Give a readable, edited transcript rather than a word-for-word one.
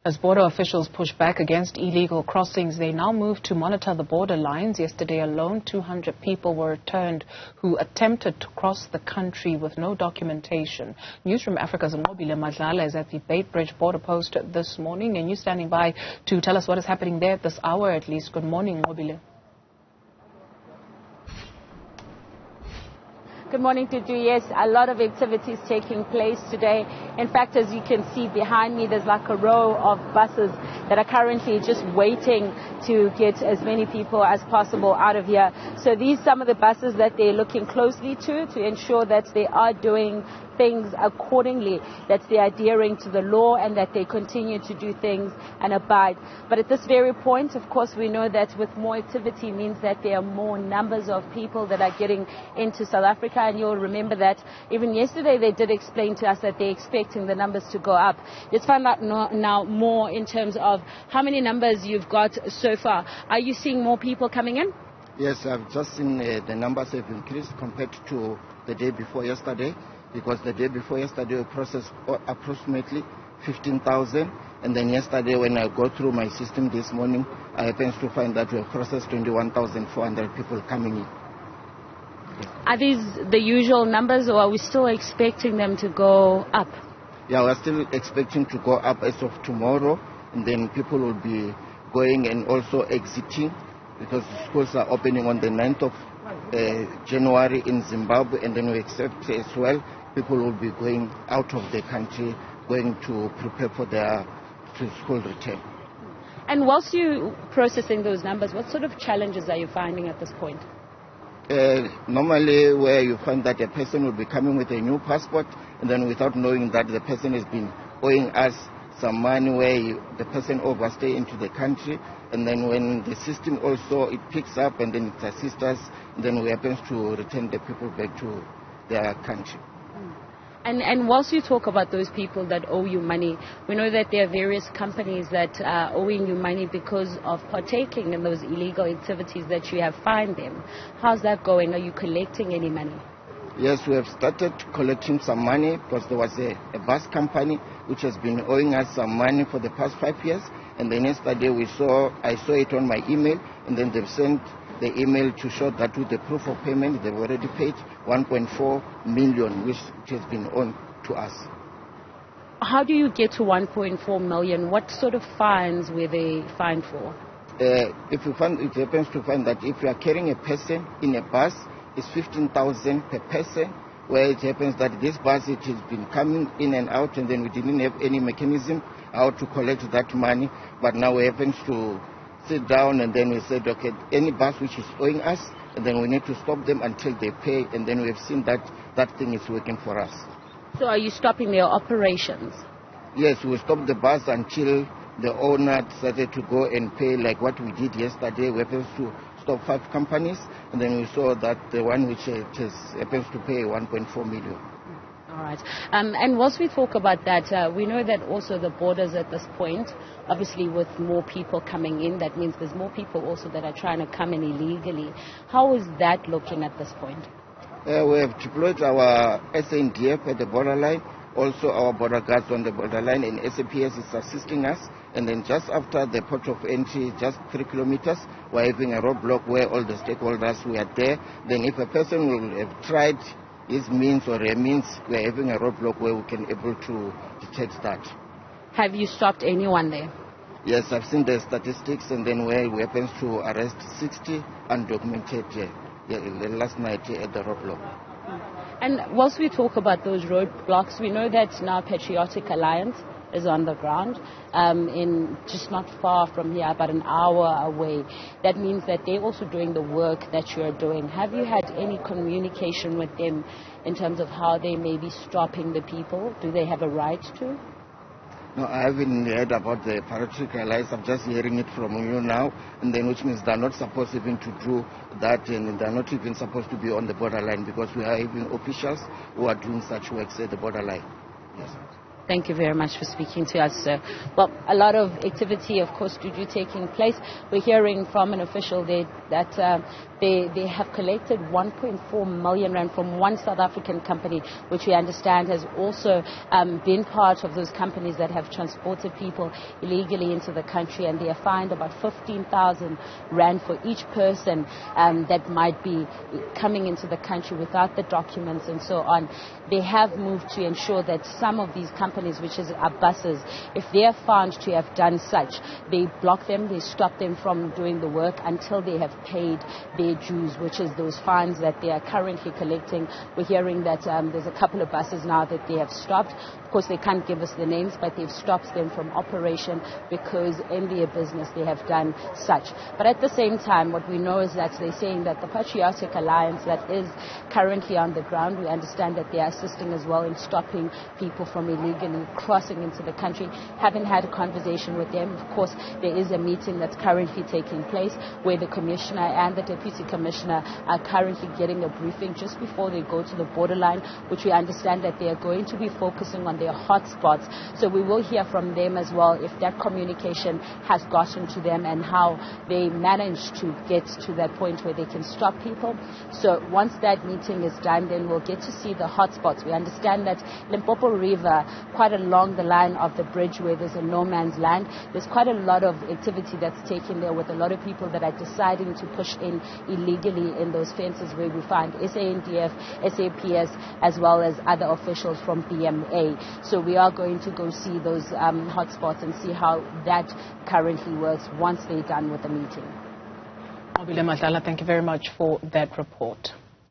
As border officials push back against illegal crossings, they now move to monitor the border lines. Yesterday alone, 200 people were returned who attempted to cross the country with no documentation. Newzroom Afrika's Nqobile Madlala is at the Beitbridge border post this morning, and you're standing by to tell us what is happening there at this hour at least. Good morning, Nqobile. Good morning, Tutu. Yes, a lot of activities taking place today. In fact, as you can see behind me, there's like a row of buses that are currently just waiting to get as many people as possible out of here. So these are some of the buses that they're looking closely to ensure that they are doing things accordingly, that they're adhering to the law and that they continue to do things and abide. But at this very point, of course, we know that with more activity means that there are more numbers of people that are getting into South Africa. And you'll remember that even yesterday they did explain to us that they're expecting the numbers to go up. Let's find out now more in terms of how many numbers you've got so far. Are you seeing more people coming in? Yes, I've just seen the numbers have increased compared to the day before yesterday, because the day before yesterday we processed approximately 15,000, and then yesterday when I go through my system this morning, I happen to find that we have processed 21,400 people coming in. Are these the usual numbers, or are we still expecting them to go up? Yeah, we're still expecting to go up as of tomorrow, and then people will be going and also exiting, because the schools are opening on the 9th of January in Zimbabwe, and then we expect as well people will be going out of the country, going to prepare for their school return. And whilst you're processing those numbers, what sort of challenges are you finding at this point? Normally, where you find that a person will be coming with a new passport, and then without knowing that the person has been owing us some money, where the person overstay into the country, and then when the system also it picks up and then it assists us, then we happen to return the people back to their country. And whilst you talk about those people that owe you money, we know that there are various companies that are owing you money because of partaking in those illegal activities that you have fined them. How's that going? Are you collecting any money? Yes, we have started collecting some money, because there was a bus company which has been owing us some money for the past 5 years. And then yesterday I saw it on my email, and then they've sent the email to show that with the proof of payment they've already paid 1.4 million, which has been owed to us. How do you get to 1.4 million? What sort of fines were they fined for? It happens to find that if you are carrying a person in a bus, it's 15,000 per person, where it happens that this bus it has been coming in and out, and then we didn't have any mechanism how to collect that money. But now we happen to sit down, and then we said, okay, any bus which is owing us, and then we need to stop them until they pay, and then we have seen that that thing is working for us. So are you stopping their operations? Yes, we stopped the bus until the owner decided to go and pay, like what we did yesterday. We happened to stop 5 companies, and then we saw that the one which happens to pay 1.4 million. All right. And whilst we talk about that, we know that also the borders at this point, obviously with more people coming in, that means there's more people also that are trying to come in illegally. How is that looking at this point? We have deployed our SNDF at the borderline, also our border guards on the borderline, and SAPS is assisting us. And then just after the port of entry, just 3 kilometers, we're having a roadblock where all the stakeholders were there. Then if a person will have tried his means or a means, we're having a roadblock where we can able to detect that. Have you stopped anyone there? Yes, I've seen the statistics, and then where we happen to arrest 60 undocumented last night at the roadblock. And whilst we talk about those roadblocks, we know that now Patriotic Alliance is on the ground, in just not far from here, about an hour away. That means that they're also doing the work that you're doing. Have you had any communication with them in terms of how they may be stopping the people? Do they have a right to? No, I haven't heard about the Patriotic Alliance. I'm just hearing it from you now, and then which means they're not supposed even to do that, and they're not even supposed to be on the borderline, because we are having officials who are doing such work at the borderline. Yes. Thank you very much for speaking to us, sir. Well, a lot of activity, of course, taking place. We're hearing from an official there that they have collected 1.4 million rand from one South African company, which we understand has also been part of those companies that have transported people illegally into the country, and they have fined about 15,000 rand for each person that might be coming into the country without the documents and so on. They have moved to ensure that some of these companies, which are buses, if they are found to have done such, they block them, they stop them from doing the work until they have paid their dues, which is those fines that they are currently collecting. We're hearing that there's a couple of buses now that they have stopped. Of course, they can't give us the names, but they've stopped them from operation because in their business they have done such. But at the same time, what we know is that they're saying that the Patriotic Alliance that is currently on the ground, we understand that they are assisting as well in stopping people from illegally crossing into the country. Haven't had a conversation with them. Of course, there is a meeting that's currently taking place where the Commissioner and the Deputy Commissioner are currently getting a briefing just before they go to the borderline, which we understand that they are going to be focusing on their hotspots. So we will hear from them as well if that communication has gotten to them and how they managed to get to that point where they can stop people. So once that meeting is done, then we'll get to see the hotspots. We understand that Limpopo River, quite along the line of the bridge where there's a no man's land, there's quite a lot of activity that's taken there with a lot of people that are deciding to push in illegally in those fences where we find SANDF, SAPS, as well as other officials from BMA. So we are going to go see those hotspots and see how that currently works once they're done with the meeting. Madlala, thank you very much for that report.